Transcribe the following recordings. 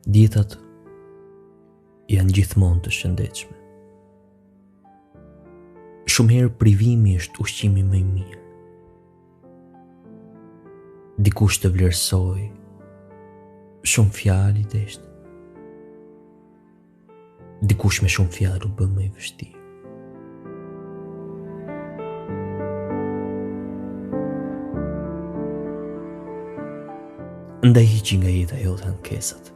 Dietat janë gjithmonë të shëndetshme. Shumë herë privimi është ushqimi më i mirë. Dikush të vlerësoj, shumë fjalë i deshti. Dikush me shumë fjalë u bë më i vështirë. Ndaj hiqi nga jeta jote ankesat.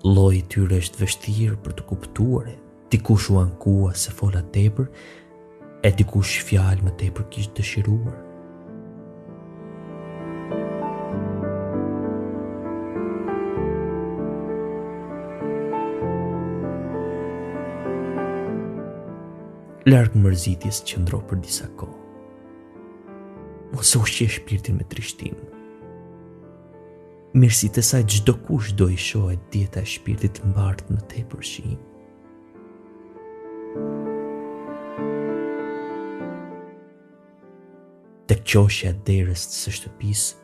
Lloji i tyre është vështirë për të kuptuar. Dikush u ankua se fola tepër, e dikush fjalë më tepër kishte dëshiruar. Larg mërzitjes qëndro për disa kohë. Mos u ushqe shpirtin me trishtim. Mirësitë e saj çdo kush do i shohë dieta e shpirtit të mbartë në tepër shijim. Tek qoshja e derës së shtëpisë,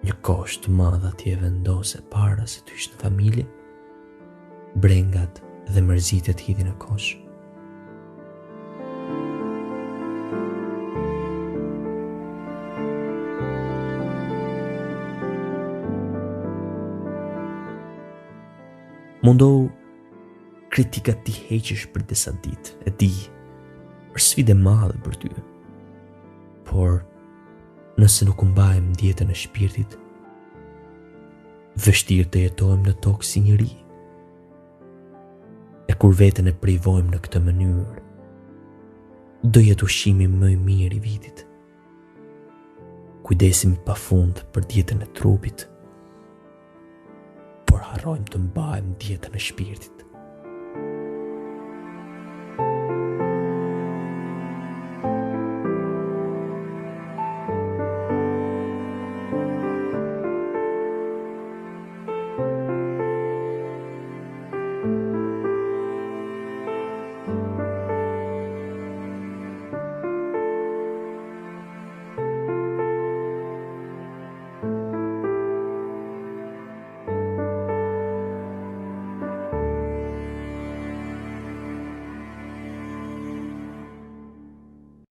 një kosh të madh atje vendose para se të hysh në familje, brengat dhe mërzitjet hidhin në kosh. Mundohu kritikat ti heqësh për disa ditë, e di, është sfidë e madhe për ty. Por, nëse nuk mbajmë dietën e shpirtit, vështirë të jetojmë në tokë si njeri. E kur veten e privojmë në këtë mënyrë, do jetë ushqimi më i mirë i vitit. Kujdesemi pafund për dietën e trupit, por harrojmë të mbajmë dietën e shpirtit.